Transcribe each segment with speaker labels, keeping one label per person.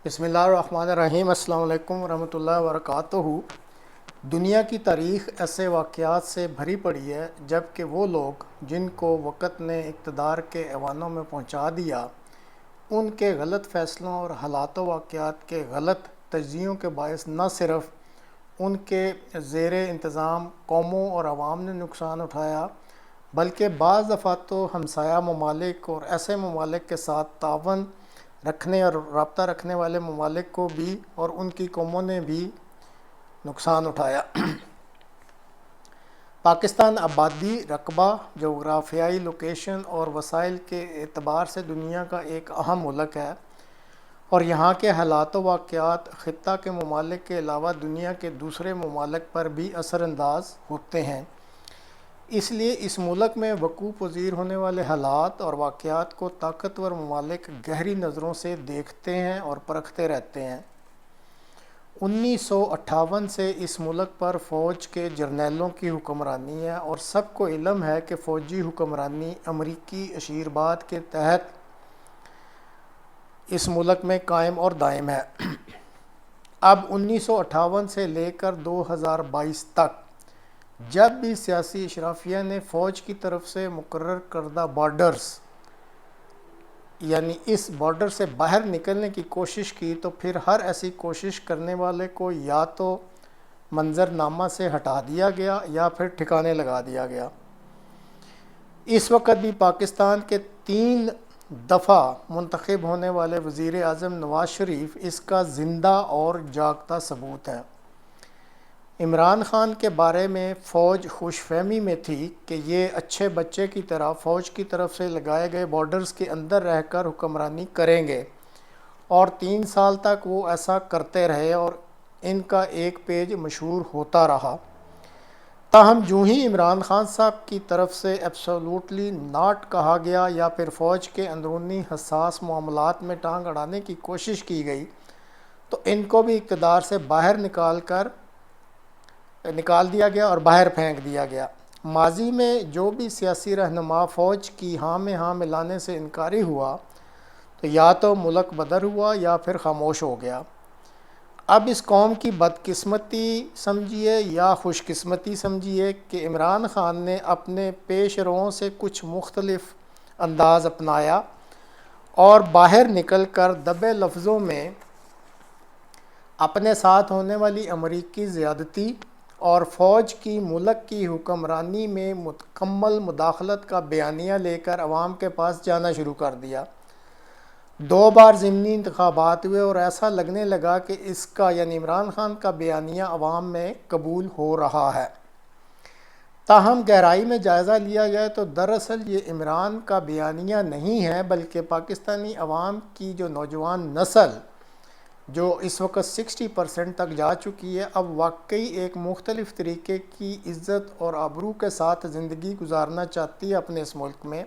Speaker 1: بسم اللہ الرحمن الرحیم۔ السلام علیکم ورحمۃ اللہ وبرکاتہ۔ دنیا کی تاریخ ایسے واقعات سے بھری پڑی ہے جب کہ وہ لوگ جن کو وقت نے اقتدار کے ایوانوں میں پہنچا دیا، ان کے غلط فیصلوں اور حالات و واقعات کے غلط تجزیوں کے باعث نہ صرف ان کے زیر انتظام قوموں اور عوام نے نقصان اٹھایا، بلکہ بعض دفعہ تو ہمسایہ ممالک اور ایسے ممالک کے ساتھ تعاون رکھنے اور رابطہ رکھنے والے ممالک کو بھی اور ان کی قوموں نے بھی نقصان اٹھایا۔ پاکستان آبادی، رقبہ، جغرافیائی لوکیشن اور وسائل کے اعتبار سے دنیا کا ایک اہم ملک ہے، اور یہاں کے حالات و واقعات خطہ کے ممالک کے علاوہ دنیا کے دوسرے ممالک پر بھی اثر انداز ہوتے ہیں۔ اس لیے اس ملک میں وقوع پذیر ہونے والے حالات اور واقعات کو طاقتور ممالک گہری نظروں سے دیکھتے ہیں اور پرکھتے رہتے ہیں۔ 1958 سے اس ملک پر فوج کے جرنیلوں کی حکمرانی ہے، اور سب کو علم ہے کہ فوجی حکمرانی امریکی اشیرباد کے تحت اس ملک میں قائم اور دائم ہے۔ اب 1958 سے لے کر 2022 تک جب بھی سیاسی اشرافیہ نے فوج کی طرف سے مقرر کردہ بارڈرز یعنی اس بارڈر سے باہر نکلنے کی کوشش کی، تو پھر ہر ایسی کوشش کرنے والے کو یا تو منظرنامہ سے ہٹا دیا گیا یا پھر ٹھکانے لگا دیا گیا۔ اس وقت بھی پاکستان کے 3 دفعہ منتخب ہونے والے وزیر اعظم نواز شریف اس کا زندہ اور جاگتا ثبوت ہے۔ عمران خان کے بارے میں فوج خوش فہمی میں تھی کہ یہ اچھے بچے کی طرح فوج کی طرف سے لگائے گئے بارڈرز کے اندر رہ کر حکمرانی کریں گے، اور 3 سال تک وہ ایسا کرتے رہے اور ان کا ایک پیج مشہور ہوتا رہا۔ تاہم جو ہی عمران خان صاحب کی طرف سے ایبسولوٹلی ناٹ کہا گیا یا پھر فوج کے اندرونی حساس معاملات میں ٹانگ اڑانے کی کوشش کی گئی، تو ان کو بھی اقتدار سے باہر نکال دیا گیا اور باہر پھینک دیا گیا۔ ماضی میں جو بھی سیاسی رہنما فوج کی ہاں میں ہاں ملانے سے انکاری ہوا، تو یا تو ملک بدر ہوا یا پھر خاموش ہو گیا۔ اب اس قوم کی بدقسمتی سمجھیے یا خوش قسمتی سمجھیے کہ عمران خان نے اپنے پیش روؤں سے کچھ مختلف انداز اپنایا اور باہر نکل کر دبے لفظوں میں اپنے ساتھ ہونے والی امریکی زیادتی اور فوج کی ملک کی حکمرانی میں مکمل مداخلت کا بیانیہ لے کر عوام کے پاس جانا شروع کر دیا۔ 2 بار ضمنی انتخابات ہوئے اور ایسا لگنے لگا کہ اس کا یعنی عمران خان کا بیانیہ عوام میں قبول ہو رہا ہے۔ تاہم گہرائی میں جائزہ لیا جائے تو دراصل یہ عمران کا بیانیہ نہیں ہے، بلکہ پاکستانی عوام کی جو نوجوان نسل جو اس وقت 60% تک جا چکی ہے، اب واقعی ایک مختلف طریقے کی عزت اور آبرو کے ساتھ زندگی گزارنا چاہتی ہے اپنے اس ملک میں،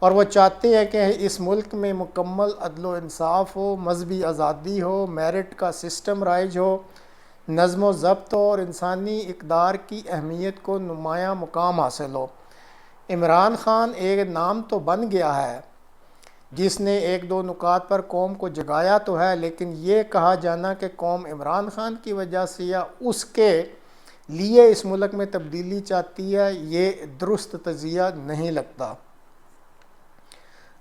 Speaker 1: اور وہ چاہتے ہیں کہ اس ملک میں مکمل عدل و انصاف ہو، مذہبی آزادی ہو، میرٹ کا سسٹم رائج ہو، نظم و ضبط ہو اور انسانی اقدار کی اہمیت کو نمایاں مقام حاصل ہو۔ عمران خان ایک نام تو بن گیا ہے جس نے 1-2 نکات پر قوم کو جگایا تو ہے، لیکن یہ کہا جانا کہ قوم عمران خان کی وجہ سے یا اس کے لیے اس ملک میں تبدیلی چاہتی ہے، یہ درست تجزیہ نہیں لگتا۔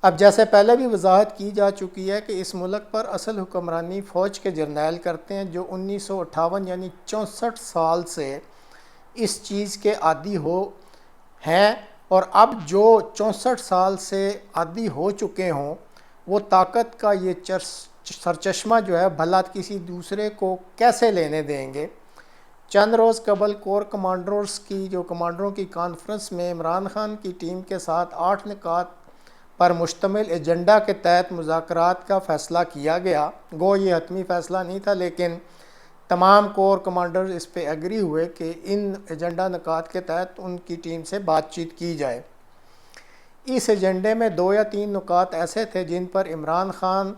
Speaker 1: اب جیسے پہلے بھی وضاحت کی جا چکی ہے کہ اس ملک پر اصل حکمرانی فوج کے جرنیل کرتے ہیں، جو 1958 یعنی 64 سال سے اس چیز کے عادی ہیں، اور اب جو 64 سال سے عادی ہو چکے ہوں، وہ طاقت کا یہ سرچشمہ جو ہے بھلا کسی دوسرے کو کیسے لینے دیں گے۔ چند روز قبل کور کمانڈروں کی کانفرنس میں عمران خان کی ٹیم کے ساتھ 8 نکات پر مشتمل ایجنڈا کے تحت مذاکرات کا فیصلہ کیا گیا۔ گو یہ حتمی فیصلہ نہیں تھا، لیکن تمام کور کمانڈرز اس پہ ایگری ہوئے کہ ان ایجنڈا نکات کے تحت ان کی ٹیم سے بات چیت کی جائے۔ اس ایجنڈے میں 2 یا 3 نکات ایسے تھے جن پر عمران خان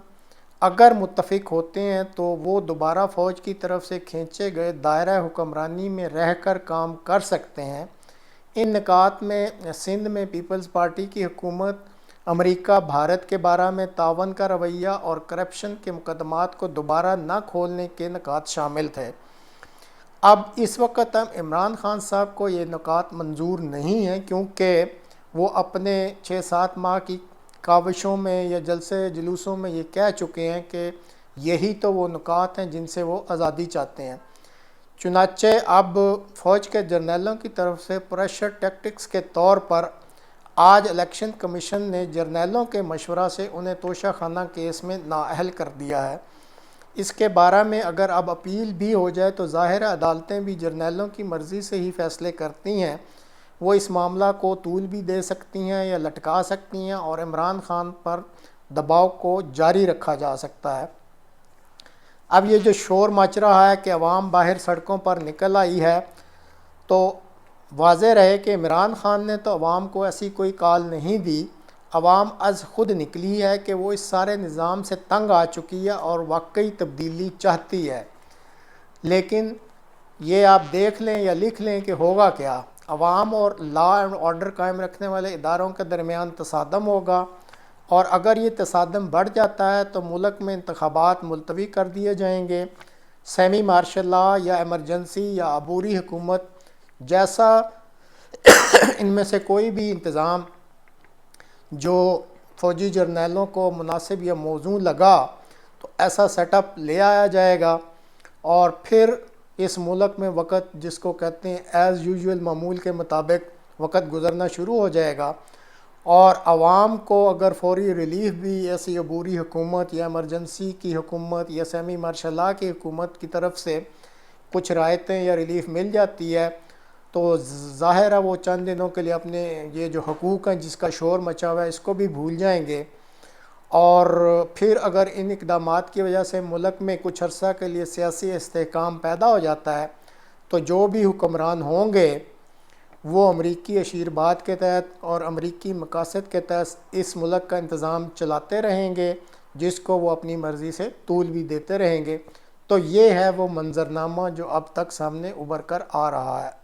Speaker 1: اگر متفق ہوتے ہیں تو وہ دوبارہ فوج کی طرف سے کھینچے گئے دائرہ حکمرانی میں رہ کر کام کر سکتے ہیں۔ ان نکات میں سندھ میں پیپلز پارٹی کی حکومت، امریکہ بھارت کے بارے میں تعاون کا رویہ اور کرپشن کے مقدمات کو دوبارہ نہ کھولنے کے نکات شامل تھے۔ اب اس وقت ہم عمران خان صاحب کو یہ نکات منظور نہیں ہیں، کیونکہ وہ اپنے 6-7 ماہ کی کاوشوں میں یا جلسے جلوسوں میں یہ کہہ چکے ہیں کہ یہی تو وہ نکات ہیں جن سے وہ آزادی چاہتے ہیں۔ چنانچہ اب فوج کے جرنیلوں کی طرف سے پریشر ٹیکٹکس کے طور پر آج الیکشن کمیشن نے جرنیلوں کے مشورہ سے انہیں توشہ خانہ کیس میں نااہل کر دیا ہے۔ اس کے بارے میں اگر اب اپیل بھی ہو جائے تو ظاہر عدالتیں بھی جرنیلوں کی مرضی سے ہی فیصلے کرتی ہیں، وہ اس معاملہ کو طول بھی دے سکتی ہیں یا لٹکا سکتی ہیں اور عمران خان پر دباؤ کو جاری رکھا جا سکتا ہے۔ اب یہ جو شور مچ رہا ہے کہ عوام باہر سڑکوں پر نکل آئی ہے، تو واضح رہے کہ عمران خان نے تو عوام کو ایسی کوئی کال نہیں دی، عوام از خود نکلی ہے کہ وہ اس سارے نظام سے تنگ آ چکی ہے اور واقعی تبدیلی چاہتی ہے۔ لیکن یہ آپ دیکھ لیں یا لکھ لیں کہ ہوگا کیا، عوام اور لا اینڈ آرڈر قائم رکھنے والے اداروں کے درمیان تصادم ہوگا، اور اگر یہ تصادم بڑھ جاتا ہے تو ملک میں انتخابات ملتوی کر دیے جائیں گے، سیمی مارشل لا یا ایمرجنسی یا عبوری حکومت جیسا ان میں سے کوئی بھی انتظام جو فوجی جرنیلوں کو مناسب یا موزوں لگا تو ایسا سیٹ اپ لے آیا جائے گا، اور پھر اس ملک میں وقت جس کو کہتے ہیں ایز یوزول معمول کے مطابق وقت گزرنا شروع ہو جائے گا، اور عوام کو اگر فوری ریلیف بھی ایسی عبوری حکومت یا ایمرجنسی کی حکومت یا سیمی مارشل لا کی حکومت کی طرف سے کچھ رعایتیں یا ریلیف مل جاتی ہے تو ظاہر ہے وہ چند دنوں کے لیے اپنے یہ جو حقوق ہیں جس کا شور مچا ہوا ہے اس کو بھی بھول جائیں گے، اور پھر اگر ان اقدامات کی وجہ سے ملک میں کچھ عرصہ کے لیے سیاسی استحکام پیدا ہو جاتا ہے تو جو بھی حکمران ہوں گے وہ امریکی اشیرباد کے تحت اور امریکی مقاصد کے تحت اس ملک کا انتظام چلاتے رہیں گے، جس کو وہ اپنی مرضی سے طول بھی دیتے رہیں گے۔ تو یہ ہے وہ منظرنامہ جو اب تک سامنے ابھر کر آ رہا ہے۔